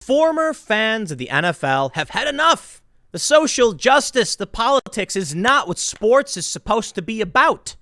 Former fans of the NFL have had enough. The social justice, the politics is not what sports is supposed to be about.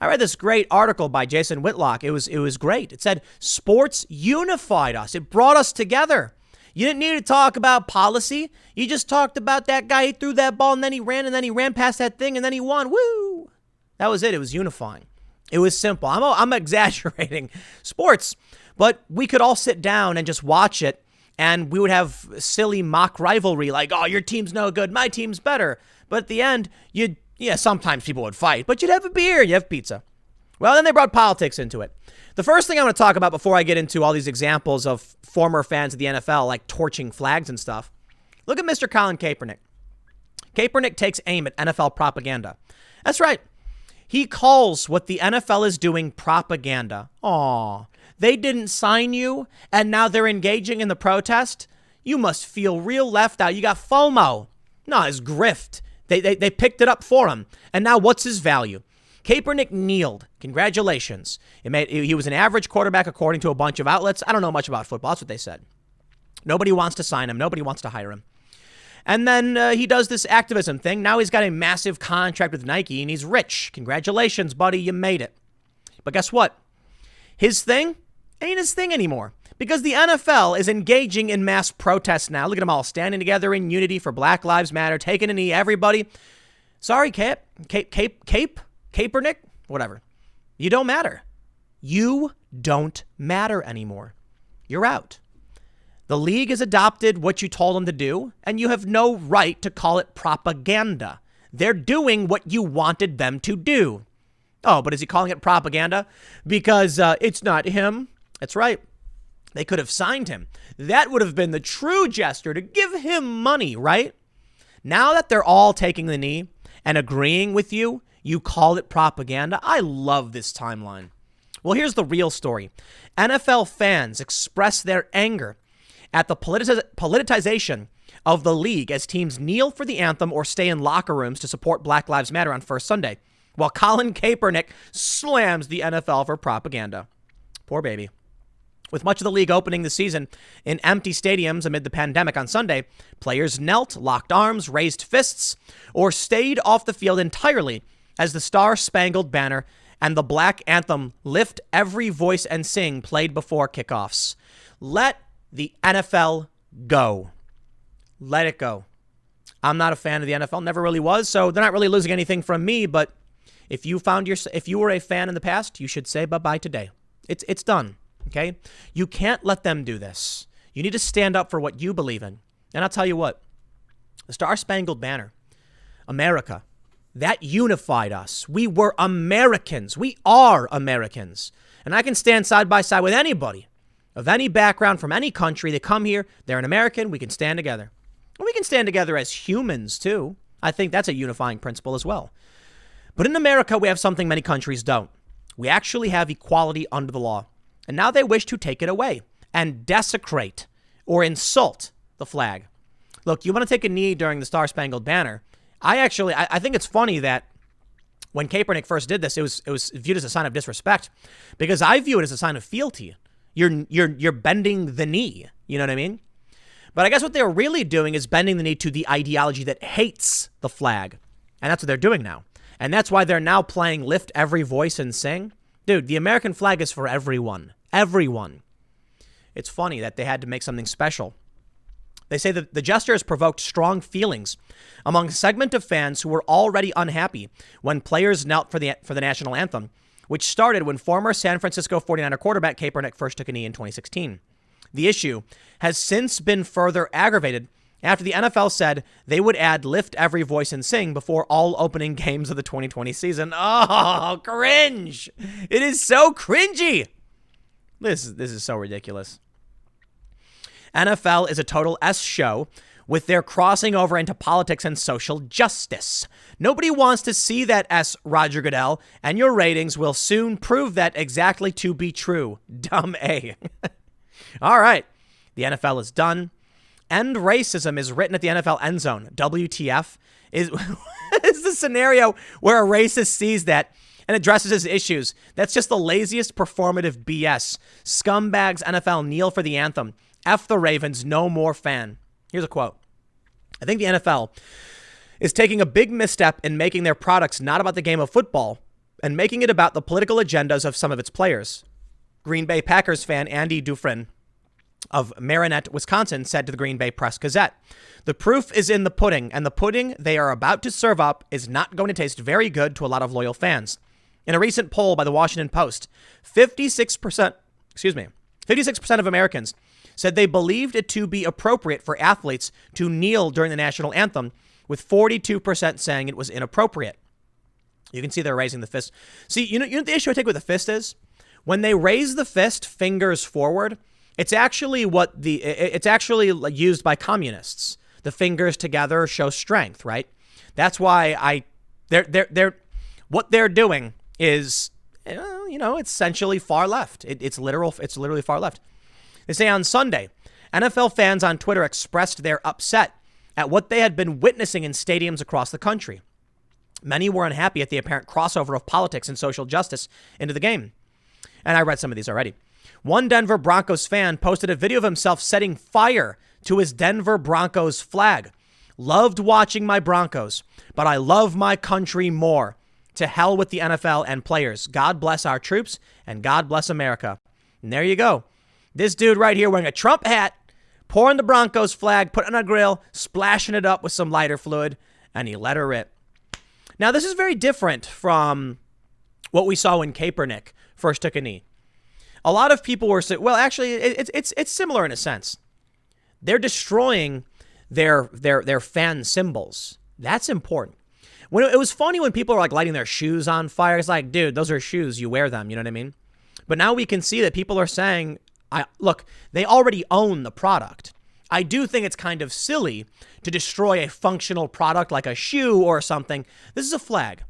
I read this great article by Jason Whitlock. It was great. It said sports unified us. It brought us together. You didn't need to talk about policy. You just talked about that guy. He threw that ball and then he ran past that thing and then he won. Woo! That was it. It was unifying. It was simple. I'm exaggerating sports, but we could all sit down and just watch it. And we would have silly mock rivalry like, oh, your team's no good, my team's better. But at the end, sometimes people would fight, but you'd have a beer, you have pizza. Well, then they brought politics into it. The first thing I want to talk about before I get into all these examples of former fans of the NFL, like torching flags and stuff, look at Mr. Colin Kaepernick. Kaepernick takes aim at NFL propaganda. That's right. He calls what the NFL is doing propaganda. Aw. They didn't sign you, and now they're engaging in the protest? You must feel real left out. You got FOMO. No, it's grift. They picked it up for him. And now what's his value? Kaepernick kneeled. Congratulations. He was an average quarterback according to a bunch of outlets. I don't know much about football. That's what they said. Nobody wants to sign him. Nobody wants to hire him. And then he does this activism thing. Now he's got a massive contract with Nike, and he's rich. Congratulations, buddy. You made it. But guess what? His thing ain't his thing anymore because the NFL is engaging in mass protests now. Look at them all standing together in unity for Black Lives Matter, taking a knee, everybody. Sorry, Kaepernick, whatever. You don't matter. You don't matter anymore. You're out. The league has adopted what you told them to do, and you have no right to call it propaganda. They're doing what you wanted them to do. Oh, but is he calling it propaganda? Because it's not him. That's right. They could have signed him. That would have been the true gesture to give him money, right? Now that they're all taking the knee and agreeing with you, you call it propaganda. I love this timeline. Well, here's the real story. NFL fans express their anger at the politicization of the league as teams kneel for the anthem or stay in locker rooms to support Black Lives Matter on First Sunday, while Colin Kaepernick slams the NFL for propaganda. Poor baby. With much of the league opening the season in empty stadiums amid the pandemic on Sunday, players knelt, locked arms, raised fists, or stayed off the field entirely as the Star-Spangled Banner and the Black Anthem Lift Every Voice and Sing played before kickoffs. Let the NFL go. Let it go. I'm not a fan of the NFL, never really was, so they're not really losing anything from me, but if you were a fan in the past, you should say bye-bye today. It's done. Okay? You can't let them do this. You need to stand up for what you believe in. And I'll tell you what, the Star-Spangled Banner, America, that unified us. We were Americans. We are Americans. And I can stand side by side with anybody of any background from any country. They come here, they're an American, we can stand together. And we can stand together as humans too. I think that's a unifying principle as well. But in America, we have something many countries don't. We actually have equality under the law. And now they wish to take it away and desecrate or insult the flag. Look, you want to take a knee during the Star-Spangled Banner. I think it's funny that when Kaepernick first did this, it was viewed as a sign of disrespect because I view it as a sign of fealty. You're bending the knee. You know what I mean? But I guess what they're really doing is bending the knee to the ideology that hates the flag. And that's what they're doing now. And that's why they're now playing Lift Every Voice and Sing. Dude, the American flag is for everyone. Everyone. It's funny that they had to make something special. They say that the gesture has provoked strong feelings among a segment of fans who were already unhappy when players knelt for the national anthem, which started when former San Francisco 49er quarterback Kaepernick first took a knee in 2016. The issue has since been further aggravated after the NFL said they would add Lift Every Voice and Sing before all opening games of the 2020 season. Oh, cringe. It is so cringy. This is so ridiculous. NFL is a total S show with their crossing over into politics and social justice. Nobody wants to see that S, Roger Goodell, and your ratings will soon prove that exactly to be true. Dumb A. All right. The NFL is done. End racism is written at the NFL end zone. WTF is the scenario where a racist sees that and addresses his issues. That's just the laziest performative BS. Scumbags NFL kneel for the anthem F the Ravens, no more fan. Here's a quote. I think the NFL is taking a big misstep in making their products not about the game of football and making it about the political agendas of some of its players. Green Bay Packers fan Andy Dufresne of Marinette, Wisconsin, said to the Green Bay Press-Gazette, "The proof is in the pudding, and the pudding they are about to serve up is not going to taste very good to a lot of loyal fans." In a recent poll by the Washington Post, 56% of Americans said they believed it to be appropriate for athletes to kneel during the national anthem, with 42% saying it was inappropriate. You can see they're raising the fist. See, you know what the issue I take with the fist is? When they raise the fist, fingers forward, it's actually used by communists. The fingers together show strength, right? That's why what they're doing is, essentially far left. It's literally far left. They say on Sunday, NFL fans on Twitter expressed their upset at what they had been witnessing in stadiums across the country. Many were unhappy at the apparent crossover of politics and social justice into the game. And I read some of these already. One Denver Broncos fan posted a video of himself setting fire to his Denver Broncos flag. "Loved watching my Broncos, but I love my country more. To hell with the NFL and players. God bless our troops and God bless America." And there you go. This dude right here wearing a Trump hat, pouring the Broncos flag, putting it on a grill, splashing it up with some lighter fluid, and he let her rip. Now, this is very different from what we saw when Kaepernick first took a knee. A lot of people were saying, well, actually, it's similar in a sense. They're destroying their fan symbols. That's important. When it was funny when people were like lighting their shoes on fire. It's like, dude, those are shoes. You wear them. You know what I mean? But now we can see that people are saying, look, they already own the product. I do think it's kind of silly to destroy a functional product like a shoe or something. This is a flag.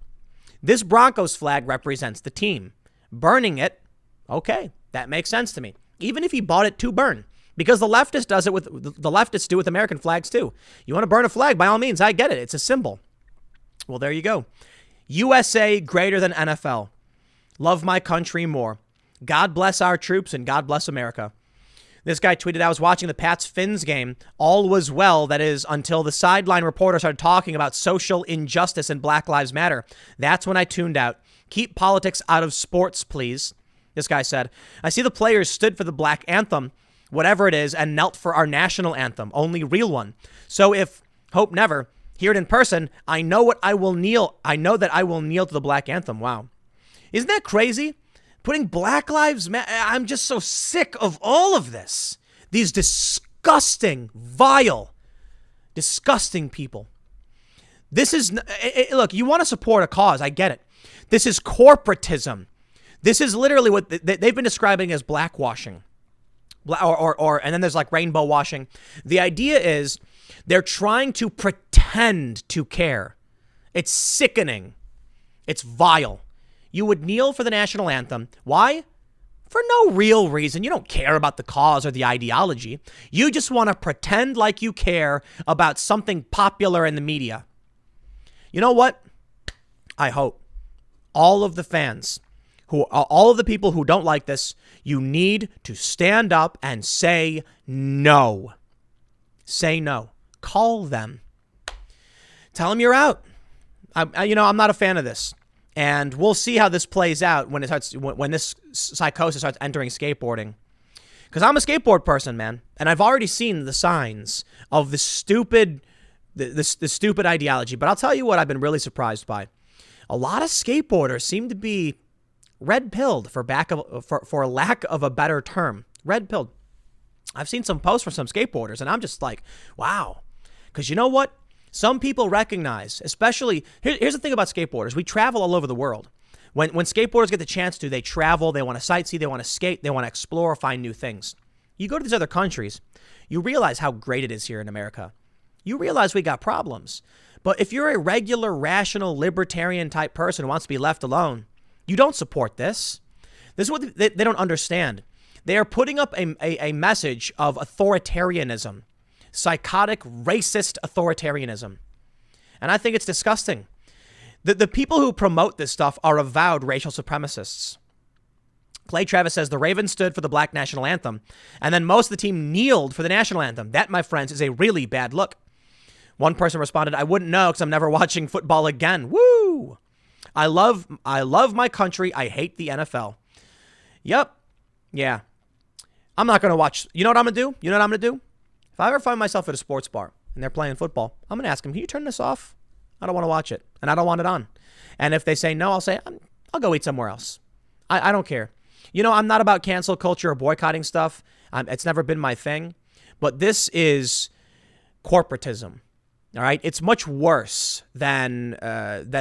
This Broncos flag represents the team. Burning it, okay, that makes sense to me. Even if he bought it to burn, because the leftists do it with American flags too. You want to burn a flag, by all means, I get it. It's a symbol. Well, there you go. USA greater than NFL. Love my country more. God bless our troops and God bless America. This guy tweeted, "I was watching the Pats-Finns game. All was well, that is, until the sideline reporter started talking about social injustice and Black Lives Matter. That's when I tuned out. Keep politics out of sports, please." This guy said, "I see the players stood for the black anthem, whatever it is, and knelt for our national anthem, only real one. So if, hope never, hear it in person, I know that I will kneel to the black anthem." Wow. Isn't that crazy? Putting Black Lives Matter. I'm just so sick of all of this. These disgusting, vile, disgusting people. This is, look, you want to support a cause. I get it. This is corporatism. This is literally what they've been describing as blackwashing. And then there's like rainbow washing. The idea is they're trying to pretend to care. It's sickening. It's vile. You would kneel for the national anthem. Why? For no real reason. You don't care about the cause or the ideology. You just want to pretend like you care about something popular in the media. You know what? I hope all of the fans, all of the people who don't like this, you need to stand up and say no. Say no. Call them. Tell them you're out. I'm not a fan of this. And we'll see how this plays out when this psychosis starts entering skateboarding. Because I'm a skateboard person, man. And I've already seen the signs of the stupid ideology. But I'll tell you what I've been really surprised by. A lot of skateboarders seem to be red-pilled, for lack of a better term. Red-pilled. I've seen some posts from some skateboarders, and I'm just like, wow. Because you know what? Some people recognize, especially, here's the thing about skateboarders. We travel all over the world. When skateboarders get the chance to, they travel, they want to sightsee, they want to skate, they want to explore, find new things. You go to these other countries, you realize how great it is here in America. You realize we got problems. But if you're a regular, rational, libertarian type person who wants to be left alone, you don't support this. This is what they don't understand. They are putting up a message of authoritarianism. Psychotic, racist authoritarianism. And I think it's disgusting. The people who promote this stuff are avowed racial supremacists. Clay Travis says the Ravens stood for the Black National Anthem, and then most of the team kneeled for the National Anthem. That, my friends, is a really bad look. One person responded, I wouldn't know because I'm never watching football again. Woo! I love my country. I hate the NFL. Yep. Yeah. I'm not going to watch. You know what I'm going to do? You know what I'm going to do? If I ever find myself at a sports bar and they're playing football, I'm going to ask them, can you turn this off? I don't want to watch it, and I don't want it on. And if they say no, I'll say, I'll go eat somewhere else. I don't care. You know, I'm not about cancel culture or boycotting stuff. It's never been my thing. But this is corporatism. All right? It's much worse than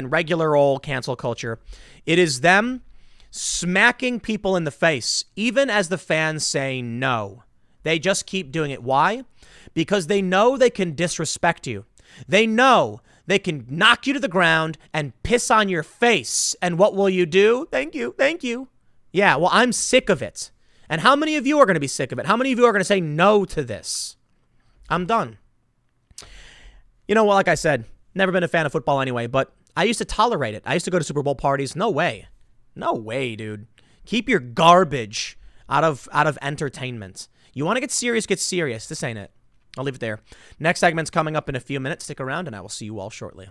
regular old cancel culture. It is them smacking people in the face, even as the fans say no. They just keep doing it. Why? Because they know they can disrespect you. They know they can knock you to the ground and piss on your face. And what will you do? Thank you. Thank you. Yeah, well, I'm sick of it. And how many of you are going to be sick of it? How many of you are going to say no to this? I'm done. You know, well, like I said, never been a fan of football anyway, but I used to tolerate it. I used to go to Super Bowl parties. No way. No way, dude. Keep your garbage out of entertainment. You want to get serious, get serious. This ain't it. I'll leave it there. Next segment's coming up in a few minutes. Stick around, and I will see you all shortly.